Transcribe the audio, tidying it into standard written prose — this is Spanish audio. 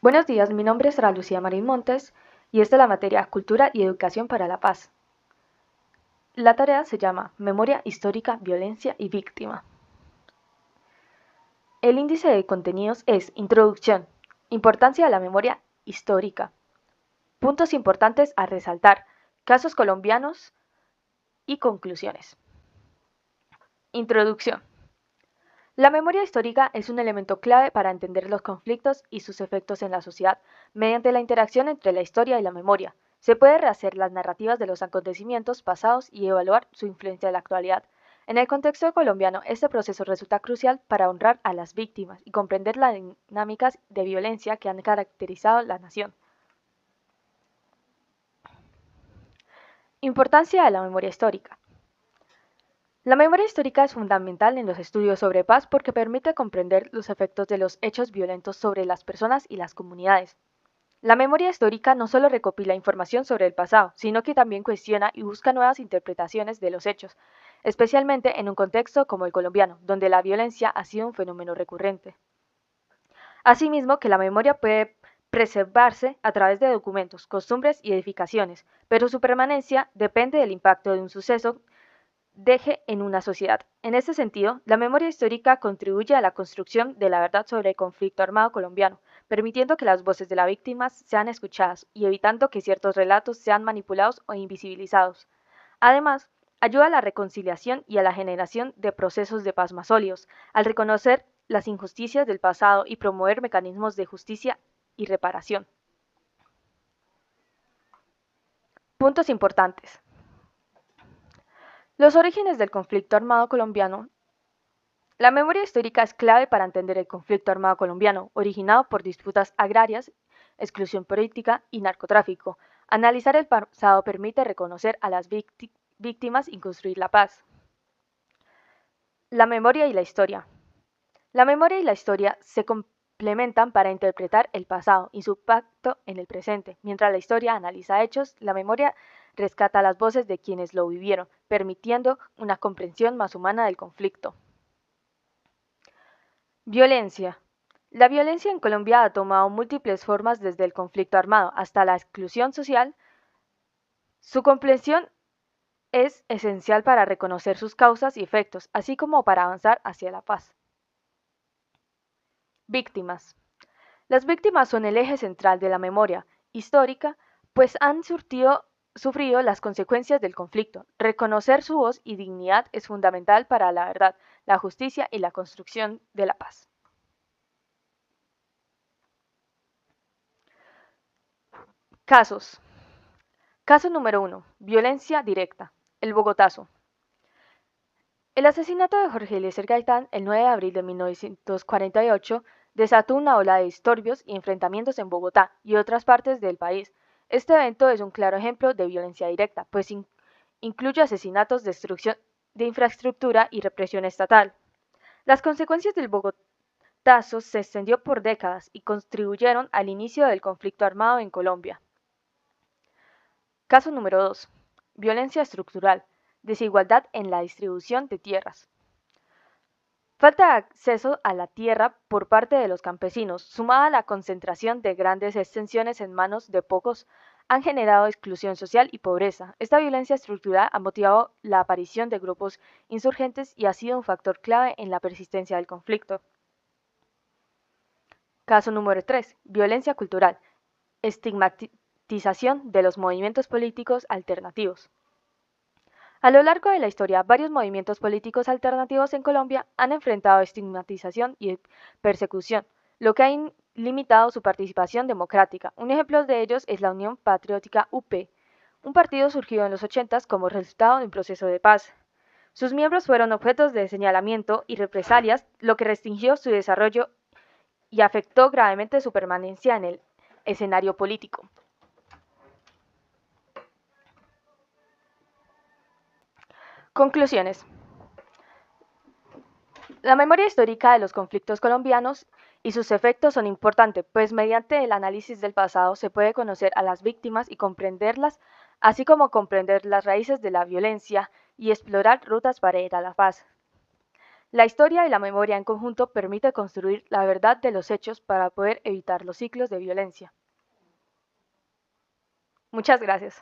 Buenos días, mi nombre es Sara Lucía Marín Montes y esta es la materia Cultura y Educación para la Paz. La tarea se llama Memoria Histórica, Violencia y Víctima. El índice de contenidos es Introducción, Importancia de la memoria histórica, Puntos importantes a resaltar, Casos colombianos y Conclusiones. Introducción. La memoria histórica es un elemento clave para entender los conflictos y sus efectos en la sociedad. Mediante la interacción entre la historia y la memoria, se puede rehacer las narrativas de los acontecimientos pasados y evaluar su influencia en la actualidad. En el contexto colombiano, este proceso resulta crucial para honrar a las víctimas y comprender las dinámicas de violencia que han caracterizado la nación. Importancia de la memoria histórica. La memoria histórica es fundamental en los estudios sobre paz porque permite comprender los efectos de los hechos violentos sobre las personas y las comunidades. La memoria histórica no solo recopila información sobre el pasado, sino que también cuestiona y busca nuevas interpretaciones de los hechos, especialmente en un contexto como el colombiano, donde la violencia ha sido un fenómeno recurrente. Asimismo, que la memoria puede preservarse a través de documentos, costumbres y edificaciones, pero su permanencia depende del impacto de un suceso deje en una sociedad. En este sentido, la memoria histórica contribuye a la construcción de la verdad sobre el conflicto armado colombiano, permitiendo que las voces de las víctimas sean escuchadas y evitando que ciertos relatos sean manipulados o invisibilizados. Además, ayuda a la reconciliación y a la generación de procesos de paz más sólidos, al reconocer las injusticias del pasado y promover mecanismos de justicia y reparación. Puntos importantes. Los orígenes del conflicto armado colombiano. La memoria histórica es clave para entender el conflicto armado colombiano, originado por disputas agrarias, exclusión política y narcotráfico. Analizar el pasado permite reconocer a las víctimas y construir la paz. La memoria y la historia. La memoria y la historia se complementan para interpretar el pasado y su impacto en el presente. Mientras la historia analiza hechos, la memoria rescata las voces de quienes lo vivieron, permitiendo una comprensión más humana del conflicto. Violencia. La violencia en Colombia ha tomado múltiples formas desde el conflicto armado hasta la exclusión social. Su comprensión es esencial para reconocer sus causas y efectos, así como para avanzar hacia la paz. Víctimas. Las víctimas son el eje central de la memoria histórica, pues han sufrido las consecuencias del conflicto. Reconocer su voz y dignidad es fundamental para la verdad, la justicia y la construcción de la paz. Casos. Caso número 1. Violencia directa. El Bogotazo. El asesinato de Jorge Eliezer Gaitán el 9 de abril de 1948 desató una ola de disturbios y enfrentamientos en Bogotá y otras partes del país. Este evento es un claro ejemplo de violencia directa, pues incluye asesinatos, destrucción de infraestructura y represión estatal. Las consecuencias del Bogotazo se extendió por décadas y contribuyeron al inicio del conflicto armado en Colombia. Caso número 2. Violencia estructural. Desigualdad en la distribución de tierras. Falta de acceso a la tierra por parte de los campesinos, sumada a la concentración de grandes extensiones en manos de pocos, han generado exclusión social y pobreza. Esta violencia estructural ha motivado la aparición de grupos insurgentes y ha sido un factor clave en la persistencia del conflicto. Caso número 3. Violencia cultural. Estigmatización de los movimientos políticos alternativos. A lo largo de la historia, varios movimientos políticos alternativos en Colombia han enfrentado estigmatización y persecución, lo que ha limitado su participación democrática. Un ejemplo de ellos es la Unión Patriótica UP, un partido surgido en los 80 como resultado de un proceso de paz. Sus miembros fueron objetos de señalamiento y represalias, lo que restringió su desarrollo y afectó gravemente su permanencia en el escenario político. Conclusiones. La memoria histórica de los conflictos colombianos y sus efectos son importantes, pues mediante el análisis del pasado se puede conocer a las víctimas y comprenderlas, así como comprender las raíces de la violencia y explorar rutas para ir a la paz. La historia y la memoria en conjunto permite construir la verdad de los hechos para poder evitar los ciclos de violencia. Muchas gracias.